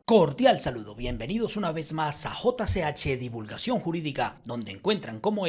Cordial saludo, bienvenidos una vez más a JCH Divulgación Jurídica, donde encuentran como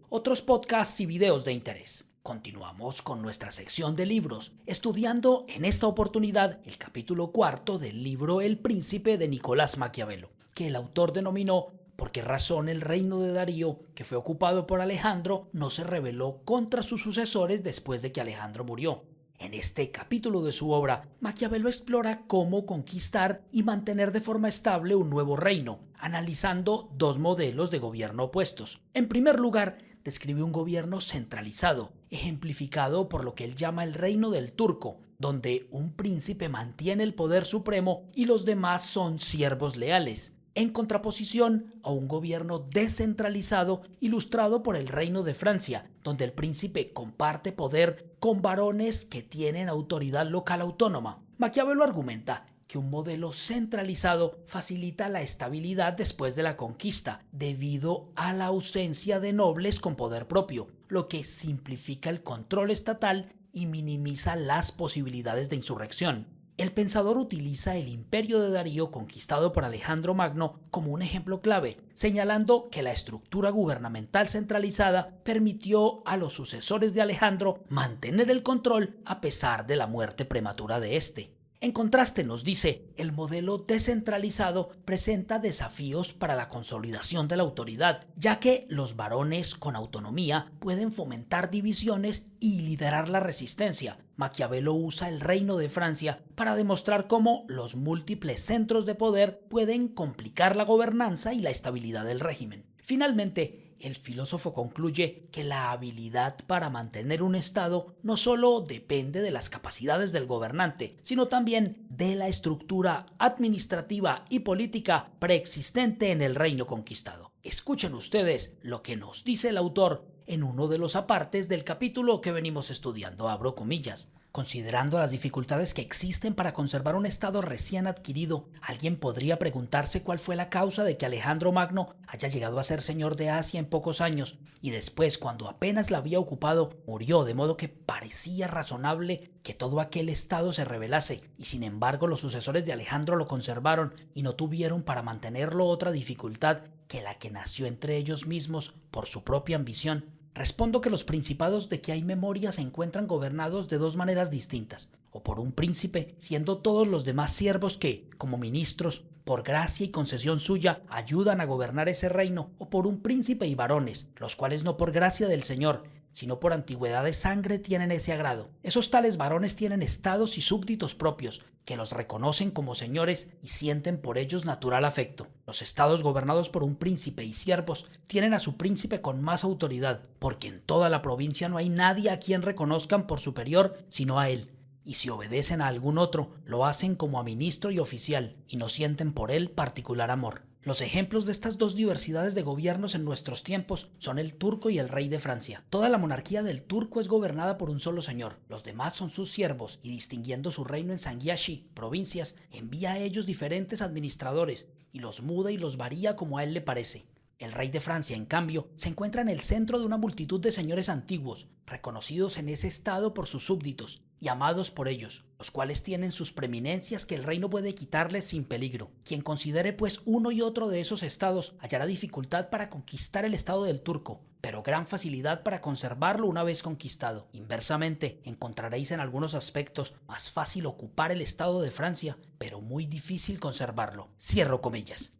otros podcasts y videos de interés. Continuamos con nuestra sección de libros, estudiando en esta oportunidad el capítulo 4 del libro El Príncipe de Nicolás Maquiavelo, que el autor denominó ¿Por qué razón el reino de Darío, que fue ocupado por Alejandro, no se rebeló contra sus sucesores después de que Alejandro murió? En este capítulo de su obra, Maquiavelo explora cómo conquistar y mantener de forma estable un nuevo reino, analizando dos modelos de gobierno opuestos. En primer lugar, describe un gobierno centralizado, ejemplificado por lo que él llama el reino del turco, donde un príncipe mantiene el poder supremo y los demás son siervos leales, en contraposición a un gobierno descentralizado ilustrado por el Reino de Francia, donde el príncipe comparte poder con varones que tienen autoridad local autónoma. Maquiavelo argumenta que un modelo centralizado facilita la estabilidad después de la conquista, debido a la ausencia de nobles con poder propio, lo que simplifica el control estatal y minimiza las posibilidades de insurrección. El pensador utiliza el imperio de Darío conquistado por Alejandro Magno como un ejemplo clave, señalando que la estructura gubernamental centralizada permitió a los sucesores de Alejandro mantener el control a pesar de la muerte prematura de este. En contraste, nos dice, el modelo descentralizado presenta desafíos para la consolidación de la autoridad, ya que los varones con autonomía pueden fomentar divisiones y liderar la resistencia. Maquiavelo usa el Reino de Francia para demostrar cómo los múltiples centros de poder pueden complicar la gobernanza y la estabilidad del régimen. Finalmente, el filósofo concluye que la habilidad para mantener un Estado no solo depende de las capacidades del gobernante, sino también de la estructura administrativa y política preexistente en el reino conquistado. Escuchen ustedes lo que nos dice el autor en uno de los apartes del capítulo que venimos estudiando, abro comillas. Considerando las dificultades que existen para conservar un estado recién adquirido, alguien podría preguntarse cuál fue la causa de que Alejandro Magno haya llegado a ser señor de Asia en pocos años y después, cuando apenas la había ocupado, murió, de modo que parecía razonable que todo aquel estado se rebelase, y sin embargo los sucesores de Alejandro lo conservaron y no tuvieron para mantenerlo otra dificultad que la que nació entre ellos mismos por su propia ambición. Respondo que los principados de que hay memoria se encuentran gobernados de dos maneras distintas, o por un príncipe, siendo todos los demás siervos que, como ministros, por gracia y concesión suya, ayudan a gobernar ese reino, o por un príncipe y varones, los cuales no por gracia del Señor, sino por antigüedad de sangre tienen ese agrado. Esos tales varones tienen estados y súbditos propios, que los reconocen como señores y sienten por ellos natural afecto. Los estados gobernados por un príncipe y siervos tienen a su príncipe con más autoridad, porque en toda la provincia no hay nadie a quien reconozcan por superior sino a él. Y si obedecen a algún otro, lo hacen como a ministro y oficial, y no sienten por él particular amor. Los ejemplos de estas dos diversidades de gobiernos en nuestros tiempos son el turco y el rey de Francia. Toda la monarquía del turco es gobernada por un solo señor, los demás son sus siervos, y distinguiendo su reino en Sangiashi, provincias, envía a ellos diferentes administradores, y los muda y los varía como a él le parece. El rey de Francia, en cambio, se encuentra en el centro de una multitud de señores antiguos, reconocidos en ese estado por sus súbditos y amados por ellos, los cuales tienen sus preeminencias que el rey no puede quitarles sin peligro. Quien considere pues uno y otro de esos estados hallará dificultad para conquistar el estado del turco, pero gran facilidad para conservarlo una vez conquistado. Inversamente, encontraréis en algunos aspectos más fácil ocupar el estado de Francia, pero muy difícil conservarlo. Cierro comillas.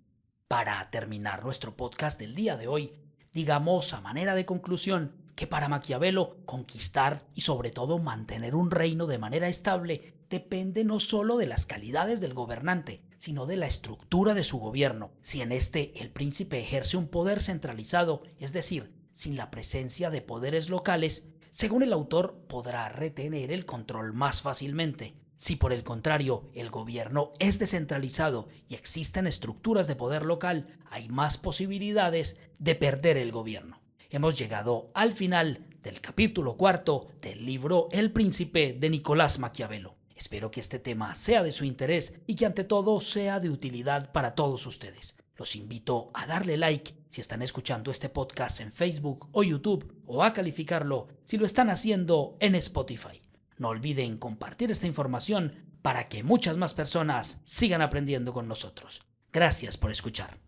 Para terminar nuestro podcast del día de hoy, digamos a manera de conclusión que para Maquiavelo conquistar y sobre todo mantener un reino de manera estable depende no solo de las calidades del gobernante, sino de la estructura de su gobierno. Si en este el príncipe ejerce un poder centralizado, es decir, sin la presencia de poderes locales, según el autor podrá retener el control más fácilmente. Si por el contrario el gobierno es descentralizado y existen estructuras de poder local, hay más posibilidades de perder el gobierno. Hemos llegado al final del capítulo 4 del libro El Príncipe de Nicolás Maquiavelo. Espero que este tema sea de su interés y que ante todo sea de utilidad para todos ustedes. Los invito a darle like si están escuchando este podcast en Facebook o YouTube, o a calificarlo si lo están haciendo en Spotify. No olviden compartir esta información para que muchas más personas sigan aprendiendo con nosotros. Gracias por escuchar.